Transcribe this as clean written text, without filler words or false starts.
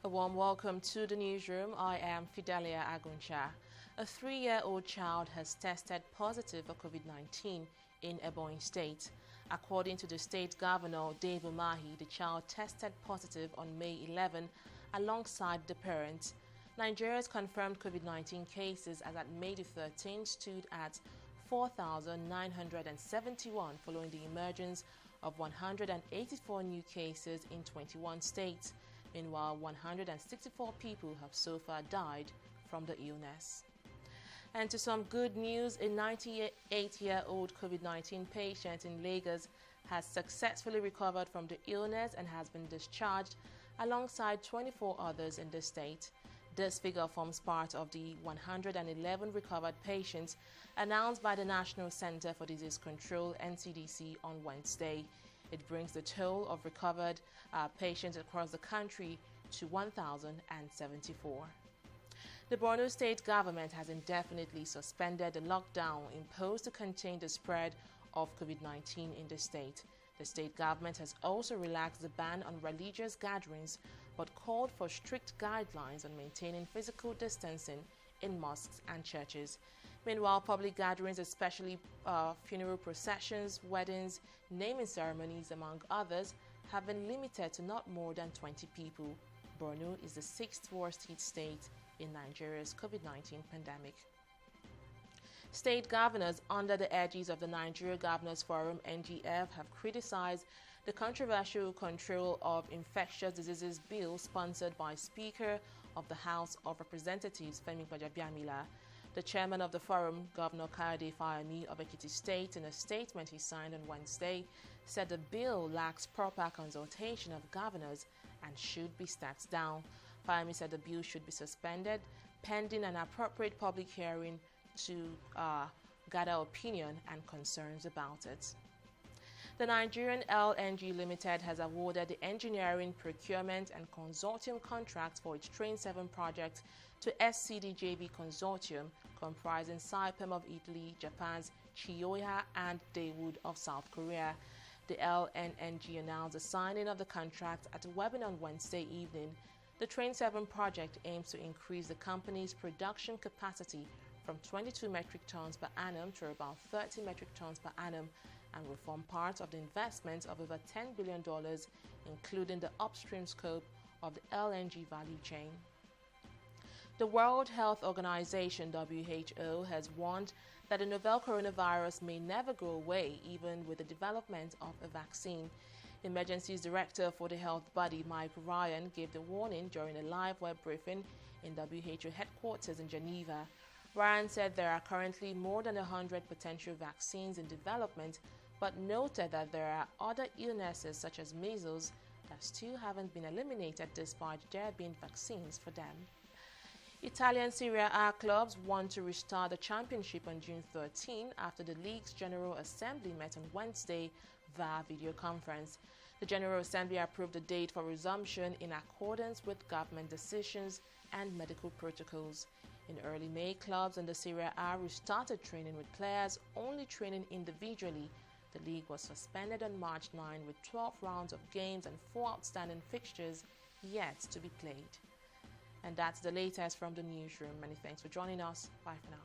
A warm welcome to the newsroom. I am FIDELIA AGWUNCHA. A 3-year-old child has tested positive for COVID-19 in Ebonyi State. According to the state governor, Ebonyi, the child tested positive on May 11 alongside the parents. Nigeria's confirmed COVID-19 cases as at May 13 stood at 4,971 following the emergence of 184 new cases in 21 states. Meanwhile, 164 people have so far died from the illness. And to some good news, a 98-year-old COVID-19 patient in Lagos has successfully recovered from the illness and has been discharged alongside 24 others in the state. This figure forms part of the 111 recovered patients announced by the National Center for Disease Control (NCDC) on Wednesday. It brings the total of recovered patients across the country to 1,074. The Borno state government has indefinitely suspended the lockdown imposed to contain the spread of COVID-19 in the state. The state government has also relaxed the ban on religious gatherings but called for strict guidelines on maintaining physical distancing in mosques and churches. Meanwhile, public gatherings, especially funeral processions, weddings, naming ceremonies, among others, have been limited to not more than 20 people. Borno is the 6th worst hit state in Nigeria's COVID-19 pandemic. State governors under the aegis of the Nigeria Governors Forum (NGF) have criticized the controversial Control of Infectious Diseases Bill sponsored by Speaker of the House of Representatives Femi Gbajabiamila. The chairman of the forum, Governor Kayode Fayemi of Ekiti State, in a statement he signed on Wednesday, said the bill lacks proper consultation of governors and should be stepped down. Fayemi said the bill should be suspended pending an appropriate public hearing to gather opinion and concerns about it. The Nigerian LNG Limited has awarded the engineering, procurement and consortium contracts for its Train 7 project to SCDJV Consortium comprising Saipem of Italy, Japan's Chiyoya and Daewoo of South Korea. The LNG announced the signing of the contract at a webinar on Wednesday evening. The Train 7 project aims to increase the company's production capacity from 22 metric tons per annum to about 30 metric tons per annum and will form part of the investment of over $10 billion, including the upstream scope of the LNG value chain. The World Health Organization (WHO) has warned that the novel coronavirus may never go away even with the development of a vaccine. Emergencies Director for the health body Mike Ryan gave the warning during a live web briefing in WHO headquarters in Geneva. Ryan said there are currently more than 100 potential vaccines in development, but noted that there are other illnesses such as measles that still haven't been eliminated despite there being vaccines for them. Italian Serie A Clubs want to restart the championship on June 13 after the league's General Assembly met on Wednesday via video conference. The General Assembly approved the date for resumption in accordance with government decisions and medical protocols. In early May, clubs in the Serie A restarted training with players only training individually. The league was suspended on March 9 with 12 rounds of games and 4 outstanding fixtures yet to be played. And that's the latest from the newsroom. Many thanks for joining us. Bye for now.